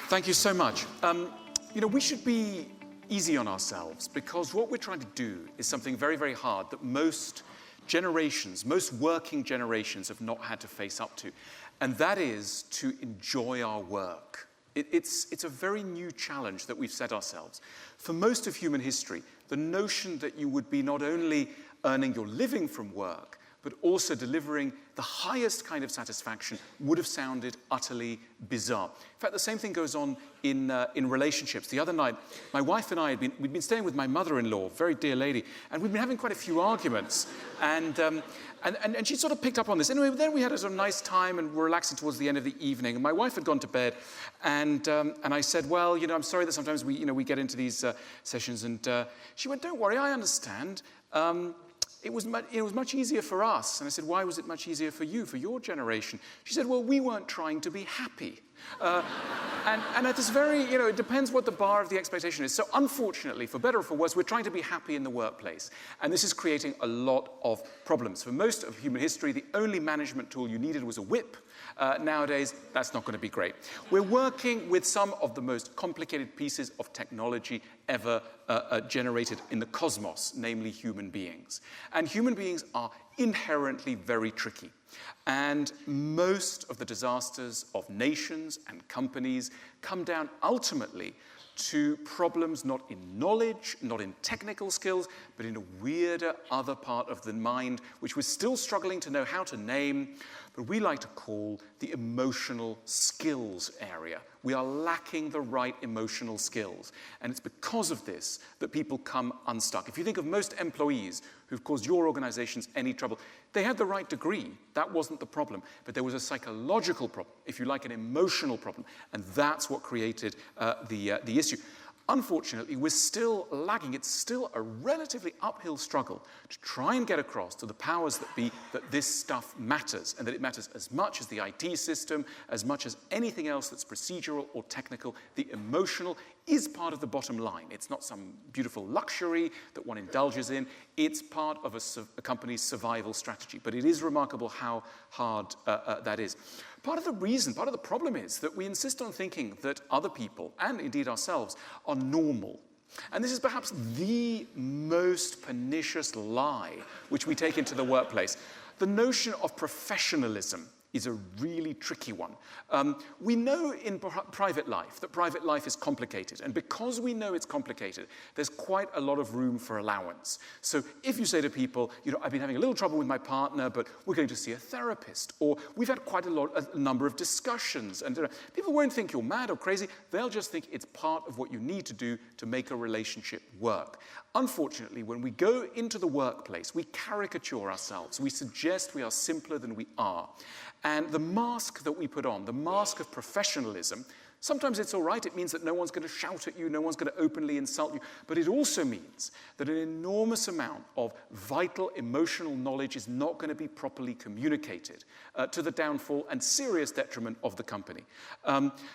Thank you so much. We should be easy on ourselves because what we're trying to do is something very, very hard that most working generations have not had to face up to. And that is to enjoy our work. It's a very new challenge that we've set ourselves. For most of human history, the notion that you would be not only earning your living from work, but also delivering the highest kind of satisfaction would have sounded utterly bizarre. In fact, the same thing goes on in relationships. The other night, my wife and I, we'd been staying with my mother-in-law, very dear lady, and we'd been having quite a few arguments. And she sort of picked up on this. Anyway, then we had a sort of nice time and were relaxing towards the end of the evening. And my wife had gone to bed, and I said, well, I'm sorry that sometimes we get into these sessions. And she went, don't worry, I understand. It was much easier for us. And I said, why was it much easier for you, for your generation? She said, well, we weren't trying to be happy. And it is very, it depends what the bar of the expectation is. So unfortunately, for better or for worse, we're trying to be happy in the workplace. And this is creating a lot of problems. For most of human history, the only management tool you needed was a whip. Nowadays, that's not going to be great. We're working with some of the most complicated pieces of technology ever generated in the cosmos, namely human beings. And human beings are inherently very tricky. And most of the disasters of nations and companies come down ultimately to problems not in knowledge, not in technical skills, but in a weirder other part of the mind, which we're still struggling to know how to name, but we like to call the emotional skills area. We are lacking the right emotional skills. And it's because of this that people come unstuck. If you think of most employees who've caused your organizations any trouble, they had the right degree. That wasn't the problem. But there was a psychological problem, if you like, an emotional problem. And that's what created the issue. Unfortunately, we're still lagging. It's still a relatively uphill struggle to try and get across to the powers that be that this stuff matters, and that it matters as much as the IT system, as much as anything else that's procedural or technical. The emotional is part of the bottom line. It's not some beautiful luxury that one indulges in. It's part of a company's survival strategy. But it is remarkable how hard that is. Part of the problem is that we insist on thinking that other people, and indeed ourselves, are normal. And this is perhaps the most pernicious lie which we take into the workplace. The notion of professionalism is a really tricky one. We know in private life that private life is complicated. And because we know it's complicated, there's quite a lot of room for allowance. So if you say to people, I've been having a little trouble with my partner, but we're going to see a therapist, or we've had quite a number of discussions, and people won't think you're mad or crazy. They'll just think it's part of what you need to do to make a relationship work. Unfortunately, when we go into the workplace, we caricature ourselves. We suggest we are simpler than we are. And the mask that we put on, the mask of professionalism, sometimes it's all right. It means that no one's going to shout at you, no one's going to openly insult you. But it also means that an enormous amount of vital emotional knowledge is not going to be properly communicated to the downfall and serious detriment of the company.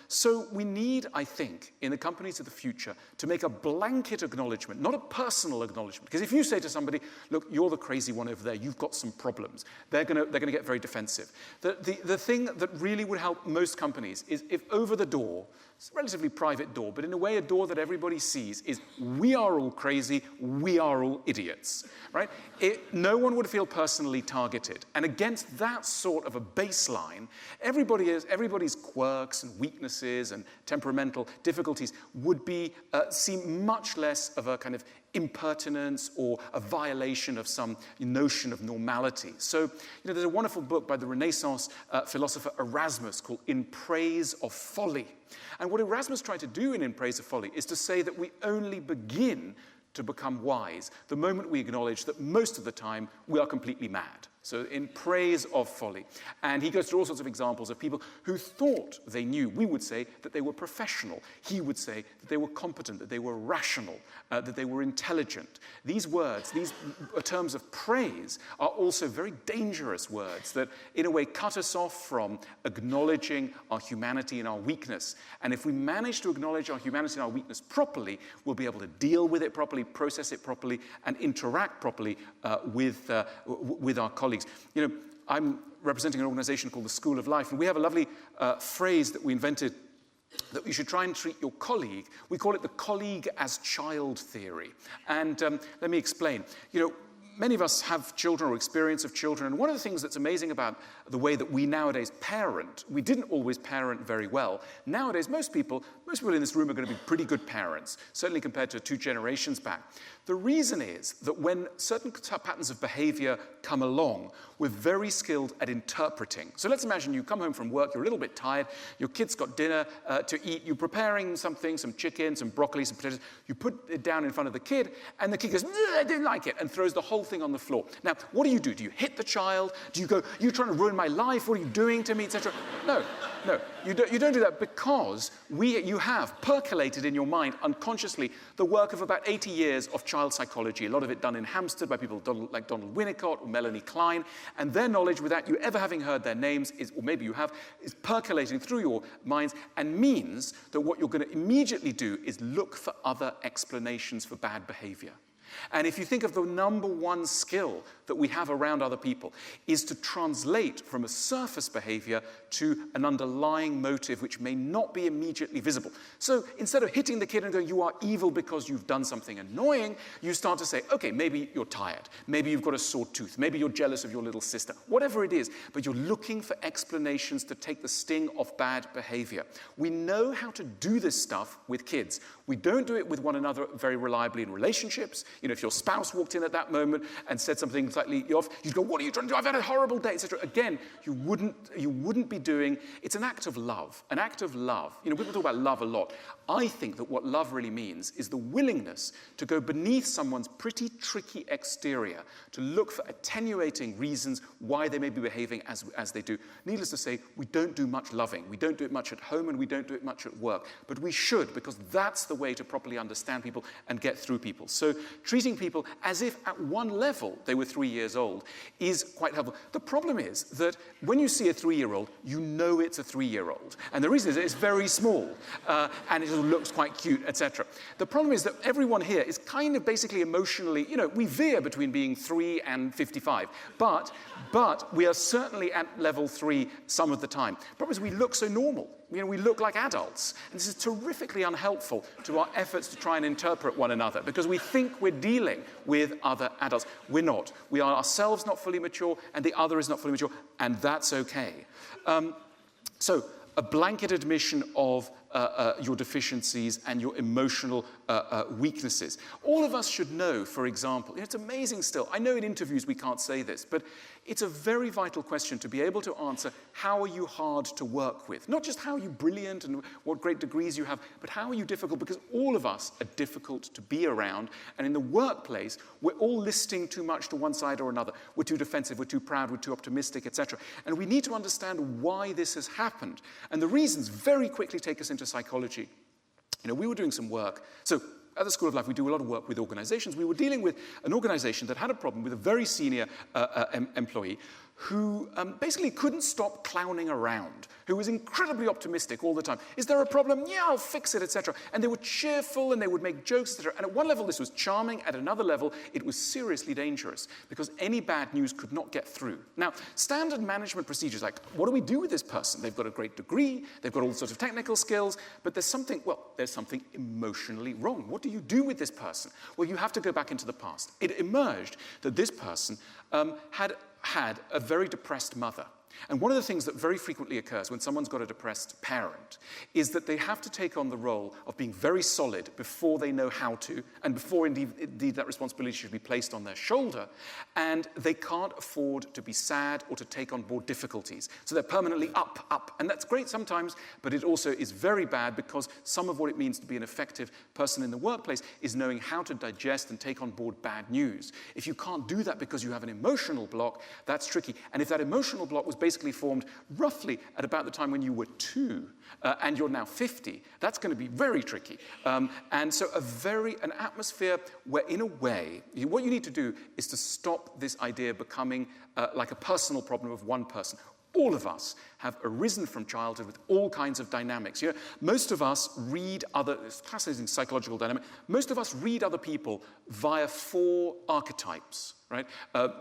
So we need, I think, in the companies of the future, to make a blanket acknowledgement, not a personal acknowledgement. Because if you say to somebody, look, you're the crazy one over there, you've got some problems, they're going to get very defensive. The thing that really would help most companies is if over the door, it's a relatively private door, but in a way a door that everybody sees is we are all crazy, we are all idiots, right? No one would feel personally targeted. And against that sort of a baseline, everybody's quirks and weaknesses and temperamental difficulties would seem much less of a kind of impertinence or a violation of some notion of normality. So, there's a wonderful book by the Renaissance philosopher Erasmus called In Praise of Folly. And what Erasmus tried to do in Praise of Folly is to say that we only begin to become wise the moment we acknowledge that most of the time we are completely mad. So in Praise of Folly. And he goes through all sorts of examples of people who thought they knew. We would say that they were professional. He would say that they were competent, that they were rational, that they were intelligent. These words, these terms of praise, are also very dangerous words that in a way cut us off from acknowledging our humanity and our weakness. And if we manage to acknowledge our humanity and our weakness properly, we'll be able to deal with it properly, process it properly, and interact properly with our colleagues. I'm representing an organization called the School of Life, and we have a lovely phrase that we invented that you should try and treat your colleague. We call it the colleague as child theory. And let me explain. Many of us have children or experience of children, and one of the things that's amazing about the way that we nowadays parent, we didn't always parent very well. Nowadays, most people in this room are going to be pretty good parents, certainly compared to 2 generations back. The reason is that when certain patterns of behavior come along, we're very skilled at interpreting. So let's imagine you come home from work, you're a little bit tired, your kid's got dinner to eat, you're preparing something, some chicken, some broccoli, some potatoes, you put it down in front of the kid, and the kid goes, I didn't like it, and throws the whole thing on the floor. Now, what do? Do you hit the child? Do you go, you're trying to ruin my life, what are you doing to me, etc.? No, you don't do that, because you have percolated in your mind unconsciously the work of about 80 years of child psychology, a lot of it done in Hampstead by people like Donald Winnicott or Melanie Klein, and their knowledge, without you ever having heard their names, or maybe you have, is percolating through your minds, and means that what you're going to immediately do is look for other explanations for bad behavior. And if you think of the number one skill that we have around other people is to translate from a surface behavior to an underlying motive which may not be immediately visible. So instead of hitting the kid and going, you are evil because you've done something annoying, you start to say, okay, maybe you're tired, maybe you've got a sore tooth, maybe you're jealous of your little sister, whatever it is, but you're looking for explanations to take the sting of bad behavior. We know how to do this stuff with kids. We don't do it with one another very reliably in relationships. If your spouse walked in at that moment and said something slightly off, you'd go, what are you trying to do? I've had a horrible day, etc. Again, you wouldn't be doing, it's an act of love, an act of love. People talk about love a lot. I think that what love really means is the willingness to go beneath someone's pretty tricky exterior, to look for attenuating reasons why they may be behaving as they do. Needless to say, we don't do much loving. We don't do it much at home, and we don't do it much at work. But we should, because that's the way to properly understand people and get through people. So treating people as if at one level they were 3 years old is quite helpful. The problem is that when you see a 3-year-old, you know it's a 3-year-old. And the reason is that it's very small, and it looks quite cute, etc. The problem is that everyone here is kind of basically emotionally, we veer between being 3 and 55. But we are certainly at level 3 some of the time. The problem is we look so normal. We look like adults. And this is terrifically unhelpful to our efforts to try and interpret one another, because we think we're dealing with other adults. We're not. We are ourselves not fully mature, and the other is not fully mature, and that's okay. So a blanket admission of your deficiencies and your emotional weaknesses. All of us should know, for example, it's amazing still, I know in interviews we can't say this, but it's a very vital question to be able to answer, how are you hard to work with? Not just how are you brilliant and what great degrees you have, but how are you difficult? Because all of us are difficult to be around, and in the workplace, we're all listing too much to one side or another. We're too defensive, we're too proud, we're too optimistic, etc. And we need to understand why this has happened. And the reasons very quickly take us into psychology. We were doing some work. So at the School of Life, we do a lot of work with organizations. We were dealing with an organization that had a problem with a very senior employee who basically couldn't stop clowning around, who was incredibly optimistic all the time. Is there a problem? Yeah, I'll fix it, etc. And they were cheerful, and they would make jokes, etc. And at one level, this was charming. At another level, it was seriously dangerous, because any bad news could not get through. Now, standard management procedures, like, what do we do with this person? They've got a great degree, they've got all sorts of technical skills, but there's something emotionally wrong. What do you do with this person? Well, you have to go back into the past. It emerged that this person had a very depressed mother. And one of the things that very frequently occurs when someone's got a depressed parent is that they have to take on the role of being very solid before they know how to, and before indeed that responsibility should be placed on their shoulder, and they can't afford to be sad or to take on board difficulties. So they're permanently up, and that's great sometimes, but it also is very bad, because some of what it means to be an effective person in the workplace is knowing how to digest and take on board bad news. If you can't do that because you have an emotional block, that's tricky. And if that emotional block was basically formed roughly at about the time when you were 2, and you're now 50, that's going to be very tricky. And so an atmosphere where, in a way, what you need to do is to stop this idea becoming like a personal problem of one person. All of us have arisen from childhood with all kinds of dynamics. Most of us read it's fascinating psychological dynamic, most of us read other people via 4 archetypes. Right?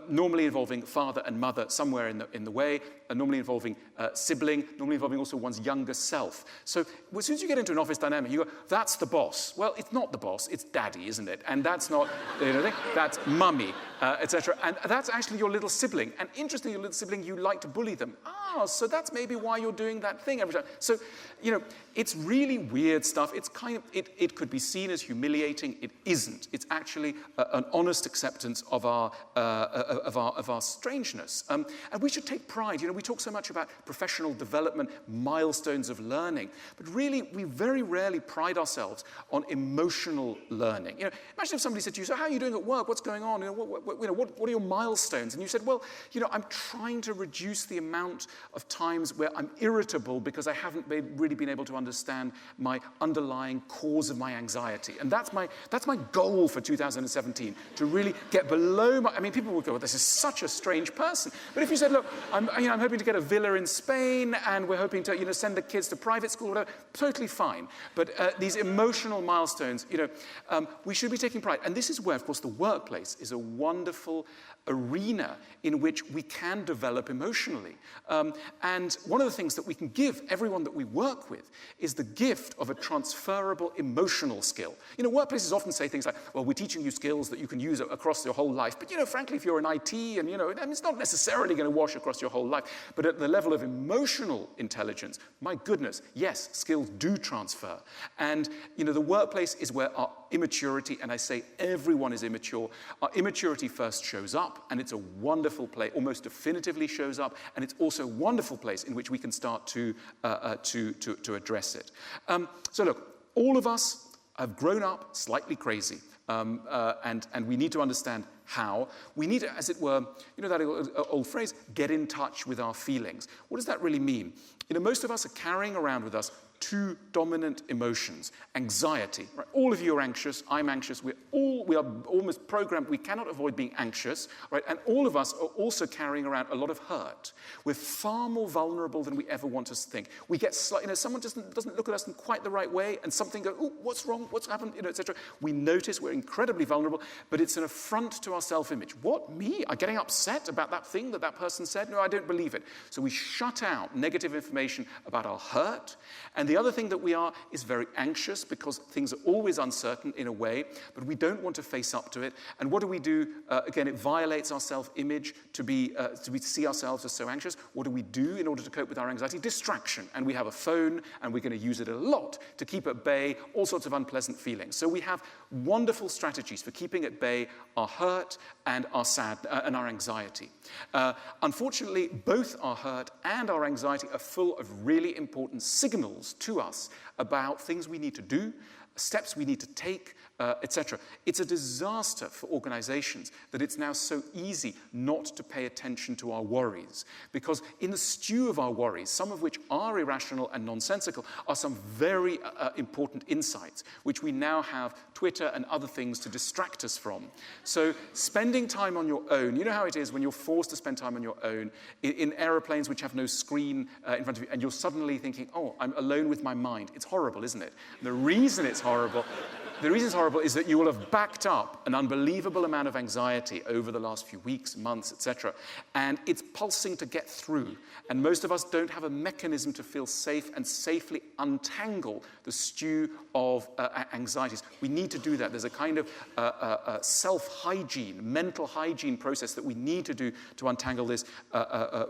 Normally involving father and mother somewhere in the way, normally involving sibling, normally involving also one's younger self. So as soon as you get into an office dynamic, you go, that's the boss. Well, it's not the boss, it's daddy, isn't it? And that's not, that's mummy, etc. And that's actually your little sibling. And interestingly, your little sibling, you like to bully them. So that's maybe why you're doing that thing every time. So, it's really weird stuff. It's kind of, it could be seen as humiliating. It isn't. It's actually an honest acceptance of our strangeness. And we should take pride. We talk so much about professional development, milestones of learning, but really we very rarely pride ourselves on emotional learning. Imagine if somebody said to you, so how are you doing at work? What's going on? What are your milestones? And you said, well, I'm trying to reduce the amount of times where I'm irritable because I haven't really been able to understand my underlying cause of my anxiety. And that's my goal for 2017, to really get below people would go, well, this is such a strange person. But if you said, look, I'm hoping to get a villa in Spain, and we're hoping to, send the kids to private school, whatever, totally fine. But these emotional milestones, we should be taking pride. And this is where, of course, the workplace is a wonderful arena in which we can develop emotionally. And one of the things that we can give everyone that we work with is the gift of a transferable emotional skill. Workplaces often say things like, well, we're teaching you skills that you can use across your whole life. But, frankly, if you're in IT and, it's not necessarily going to wash across your whole life. But at the level of emotional intelligence, my goodness, yes, skills do transfer. And, the workplace is where our immaturity, and I say everyone is immature, our immaturity first shows up, and it's a wonderful place, almost definitively shows up, and it's also a wonderful place in which we can start to address it. So look, all of us have grown up slightly crazy, and we need to understand how. We need to, as it were, that old phrase, get in touch with our feelings. What does that really mean? Most of us are carrying around with us 2 dominant emotions. Anxiety. Right? All of you are anxious. I'm anxious. We are almost programmed. We cannot avoid being anxious. Right? And all of us are also carrying around a lot of hurt. We're far more vulnerable than we ever want us to think. We get someone doesn't look at us in quite the right way, and something goes, oh, what's wrong? What's happened? Etc. We notice we're incredibly vulnerable, but it's an affront to our self-image. What, me? I'm getting upset about that thing that person said? No, I don't believe it. So we shut out negative information about our hurt. And the other thing that we are is very anxious because things are always uncertain in a way, but we don't want to face up to it. And what do? Again, it violates our self-image to see ourselves as so anxious. What do we do in order to cope with our anxiety? Distraction. And we have a phone, and we're going to use it a lot to keep at bay all sorts of unpleasant feelings. So we have wonderful strategies for keeping at bay our hurt and our and our anxiety. Unfortunately, both our hurt and our anxiety are full of really important signals to us about things we need to do, steps we need to take, etc. It's a disaster for organizations that it's now so easy not to pay attention to our worries, because in the stew of our worries, some of which are irrational and nonsensical, are some very important insights, which we now have Twitter and other things to distract us from. So spending time on your own, you know how it is when you're forced to spend time on your own in aeroplanes which have no screen in front of you, and you're suddenly thinking, oh, I'm alone with my mind. It's horrible, isn't it? The reason it's horrible is that you will have backed up an unbelievable amount of anxiety over the last few weeks, months, etc. And it's pulsing to get through. And most of us don't have a mechanism to feel safe and safely untangle the stew of anxieties. We need to do that. There's a kind of self-hygiene, mental hygiene process that we need to do to untangle this.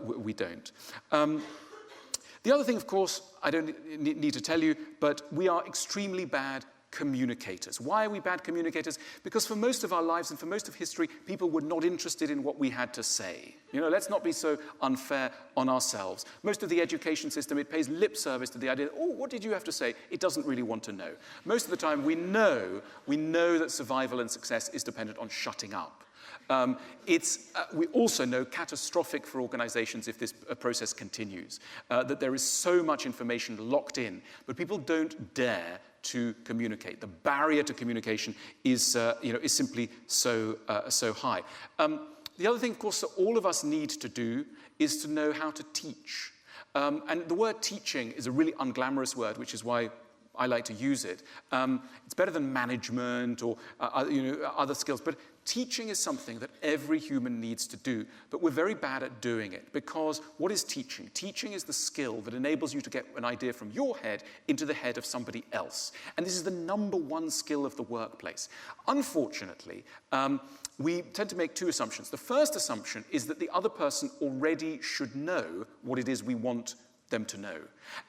We don't. The other thing, of course, I don't need to tell you, but we are extremely bad communicators. Why are we bad communicators? Because for most of our lives and for most of history, people were not interested in what we had to say. Let's not be so unfair on ourselves. Most of the education system, it pays lip service to the idea, oh, what did you have to say? It doesn't really want to know. Most of the time, we know that survival and success is dependent on shutting up. We also know catastrophic for organizations if this process continues, that there is so much information locked in, but people don't dare to communicate. The barrier to communication is simply so high. The other thing, of course, that all of us need to do is to know how to teach. And the word teaching is a really unglamorous word, which is why I like to use it. It's better than management or other skills, but teaching is something that every human needs to do, but we're very bad at doing it, because what is teaching? Teaching is the skill that enables you to get an idea from your head into the head of somebody else. And this is the number one skill of the workplace. Unfortunately, we tend to make two assumptions. The first assumption is that the other person already should know what it is we want them to know.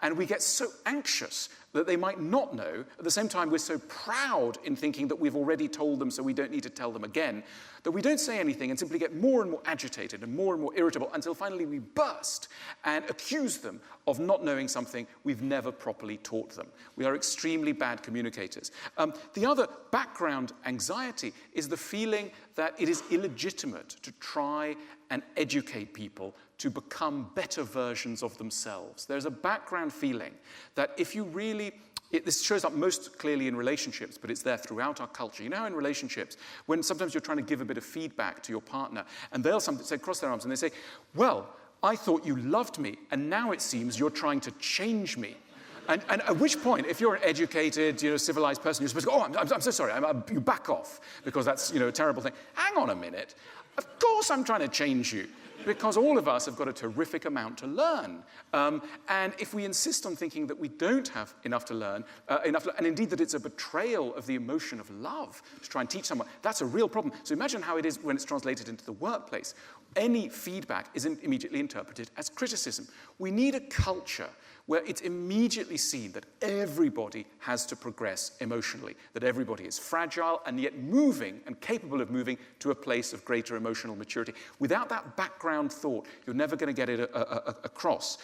And we get so anxious that they might not know. At the same time, we're so proud in thinking that we've already told them, so we don't need to tell them again, that we don't say anything and simply get more and more agitated and more irritable until finally we burst and accuse them of not knowing something we've never properly taught them. We are extremely bad communicators. The other background anxiety is the feeling that it is illegitimate to try and educate people to become better versions of themselves. There's a background feeling that if you really, this shows up most clearly in relationships, but it's there throughout our culture. You know how in relationships, when sometimes you're trying to give a bit of feedback to your partner, and they'll say, cross their arms, and they say, well, I thought you loved me, and now it seems you're trying to change me. And at which point, if you're an educated, civilized person, you're supposed to go, oh, I'm so sorry, you back off, because that's, a terrible thing. Hang on a minute. Of course I'm trying to change you, because all of us have got a terrific amount to learn. And if we insist on thinking that we don't have enough to learn, and indeed that it's a betrayal of the emotion of love to try and teach someone, that's a real problem. So imagine how it is when it's translated into the workplace. Any feedback isn't immediately interpreted as criticism. We need a culture where it's immediately seen that everybody has to progress emotionally, that everybody is fragile and yet moving and capable of moving to a place of greater emotional maturity. Without that background thought, you're never going to get it across.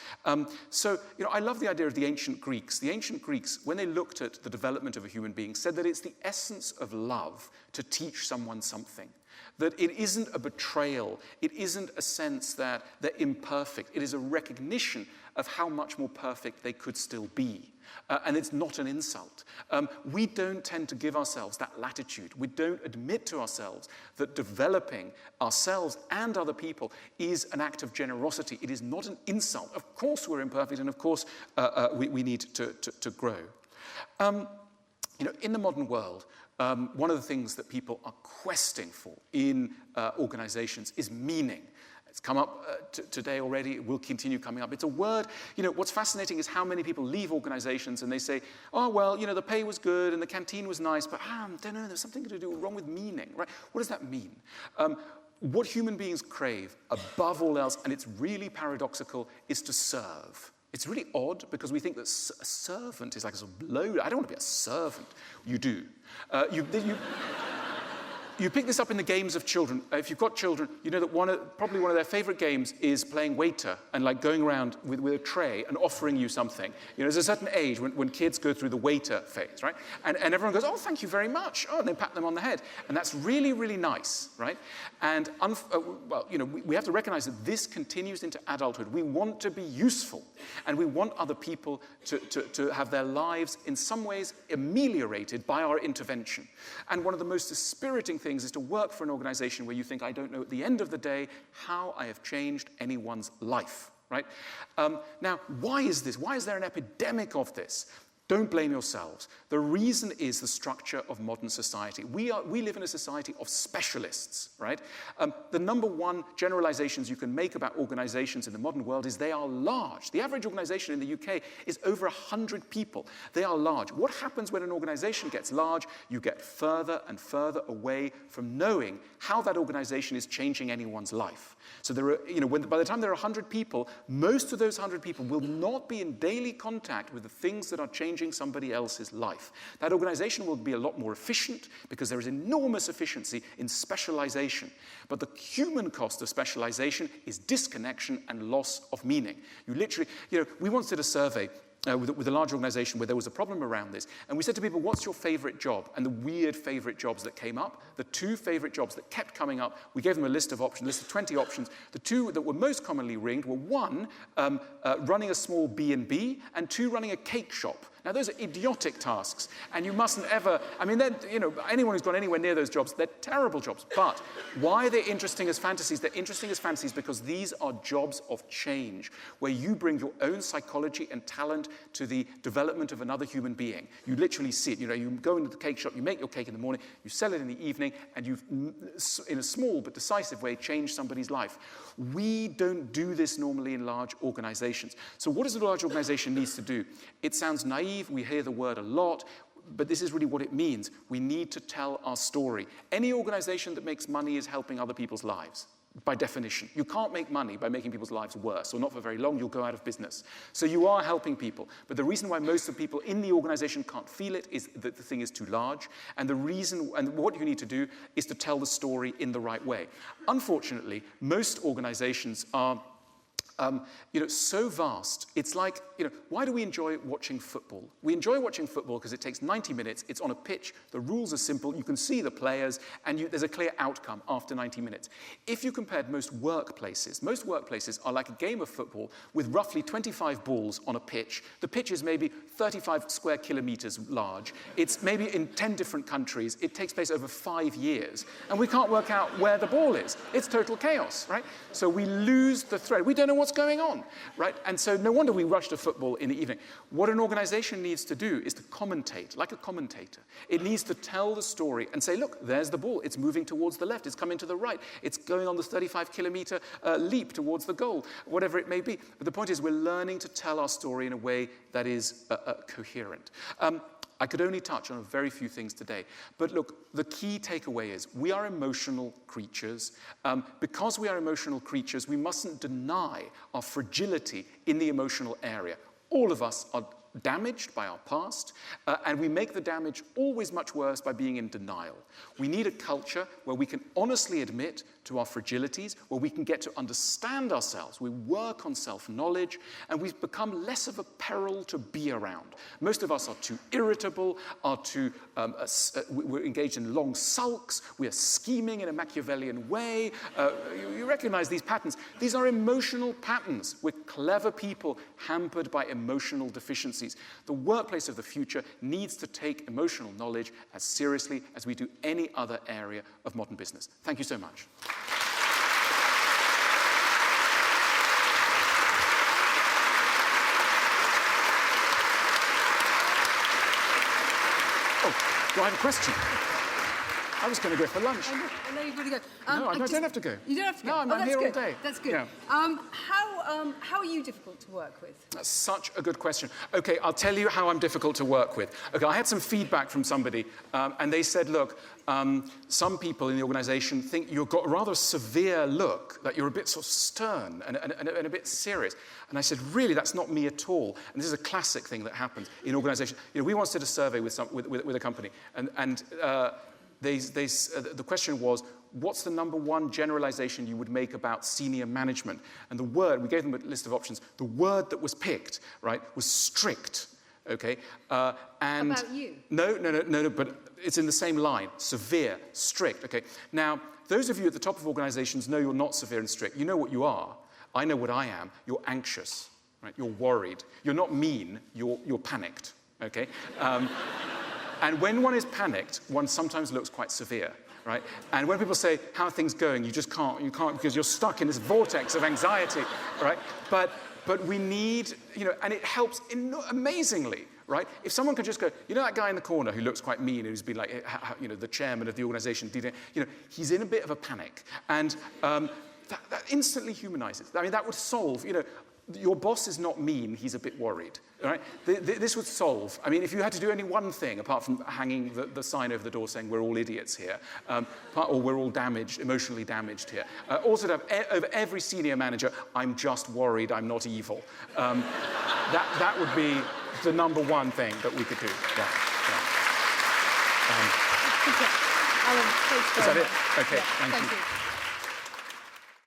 So, I love the idea of the ancient Greeks. The ancient Greeks, when they looked at the development of a human being, said that it's the essence of love to teach someone something. That it isn't a betrayal, it isn't a sense that they're imperfect, it is a recognition of how much more perfect they could still be. And it's not an insult. We don't tend to give ourselves that latitude. We don't admit to ourselves that developing ourselves and other people is an act of generosity. It is not an insult. Of course we're imperfect, and of course we need to grow. In the modern world, one of the things that people are questing for in organizations is meaning. It's come up today already. It will continue coming up. It's a word, what's fascinating is how many people leave organizations and they say, oh, well, the pay was good and the canteen was nice, but I don't know, there's something to do wrong with meaning, right? What does that mean? What human beings crave above all else, and it's really paradoxical, is to serve. It's really odd because we think that a servant is like a sort of load. I don't want to be a servant. You do. You pick this up in the games of children. If you've got children, you know that probably one of their favorite games is playing waiter and like going around with a tray and offering you something. There's a certain age when kids go through the waiter phase, right? And everyone goes, oh, thank you very much. Oh, and they pat them on the head. And that's really, really nice, right? And, we have to recognize that this continues into adulthood. We want to be useful. And we want other people to have their lives in some ways ameliorated by our intervention. And one of the most dispiriting things is to work for an organization where you think, I don't know at the end of the day how I have changed anyone's life, right? Now, why is this? Why is there an epidemic of this? Don't blame yourselves. The reason is the structure of modern society. We live in a society of specialists, right? The number one generalizations you can make about organizations in the modern world is they are large. The average organization in the UK is over 100 people. They are large. What happens when an organization gets large? You get further and further away from knowing how that organization is changing anyone's life. So there are, by the time there are 100 people, most of those 100 people will not be in daily contact with the things that are changing somebody else's life. That organization will be a lot more efficient because there is enormous efficiency in specialization. But the human cost of specialization is disconnection and loss of meaning. You literally, we once did a survey with a large organization where there was a problem around this. And we said to people, what's your favorite job? And the weird favorite jobs that came up, the two favorite jobs that kept coming up, we gave them a list of 20 options. The two that were most commonly ringed were one, running a small B&B, and two, running a cake shop. Now, Now, those are idiotic tasks, and you mustn't ever, I mean, anyone who's gone anywhere near those jobs, they're terrible jobs. But why they're interesting as fantasies? They're interesting as fantasies because these are jobs of change, where you bring your own psychology and talent to the development of another human being. You literally see it. You go into the cake shop, you make your cake in the morning, you sell it in the evening, and you've, in a small but decisive way, changed somebody's life. We don't do this normally in large organizations. So what does a large organization need to do? It sounds naive, we hear the word a lot, but this is really what it means. We need to tell our story. Any organization that makes money is helping other people's lives, by definition. You can't make money by making people's lives worse, or not for very long, you'll go out of business. So you are helping people. But the reason why most of the people in the organization can't feel it is that the thing is too large, and what you need to do is to tell the story in the right way. Unfortunately, most organizations are so vast. It's like, why do we enjoy watching football? We enjoy watching football because it takes 90 minutes, it's on a pitch, the rules are simple, you can see the players, and there's a clear outcome after 90 minutes. If you compared most workplaces are like a game of football with roughly 25 balls on a pitch. The pitch is maybe 35 square kilometers large. It's maybe in 10 different countries. It takes place over 5 years. And we can't work out where the ball is. It's total chaos, right? So we lose the thread. We don't know what's going on, right? And so no wonder we rush to football in the evening. What an organization needs to do is to commentate, like a commentator. It needs to tell the story and say, look, there's the ball. It's moving towards the left. It's coming to the right. It's going on the 35-kilometer leap towards the goal, whatever it may be. But the point is we're learning to tell our story in a way that is coherent. I could only touch on a very few things today. But look, the key takeaway is we are emotional creatures. Because we are emotional creatures, we mustn't deny our fragility in the emotional area. All of us are damaged by our past, and we make the damage always much worse by being in denial. We need a culture where we can honestly admit to our fragilities, where we can get to understand ourselves. We work on self-knowledge, and we've become less of a peril to be around. Most of us are too irritable, we're engaged in long sulks, we are scheming in a Machiavellian way. You recognize these patterns. These are emotional patterns. We're clever people hampered by emotional deficiencies. The workplace of the future needs to take emotional knowledge as seriously as we do any other area of modern business. Thank you so much. Oh, do I have a question? I was going to go for lunch. I know you've got to go. No, I don't have to go. You don't have to go? No, I'm here all day. That's good. Yeah. How are you difficult to work with? That's such a good question. Okay, I'll tell you how I'm difficult to work with. Okay, I had some feedback from somebody, and they said, look, some people in the organization think you've got a rather severe look, that you're a bit sort of stern and a bit serious. And I said, really, that's not me at all. And this is a classic thing that happens in organizations. We once did a survey with a company, and the question was, what's the number one generalization you would make about senior management? And the word, we gave them a list of options, the word that was picked, right, was strict, okay? And about you? No, but it's in the same line, severe, strict, okay? Now, those of you at the top of organizations know you're not severe and strict. You know what you are. I know what I am. You're anxious, right? You're worried. You're not mean, you're panicked, okay? And when one is panicked, one sometimes looks quite severe, right? And when people say, how are things going? You can't because you're stuck in this vortex of anxiety, right? But we need, and it helps amazingly, right? If someone could just go, that guy in the corner who looks quite mean, who's been like, the chairman of the organization, he's in a bit of a panic. And that instantly humanizes. I mean, that would solve, your boss is not mean, he's a bit worried, right? This would solve. I mean, if you had to do only one thing, apart from hanging the sign over the door saying we're all idiots here, or we're all damaged, emotionally damaged here. Also to have over every senior manager, I'm just worried, I'm not evil. That would be the number one thing that we could do. Yeah. Alan, Is that it? Okay, yeah, thank you.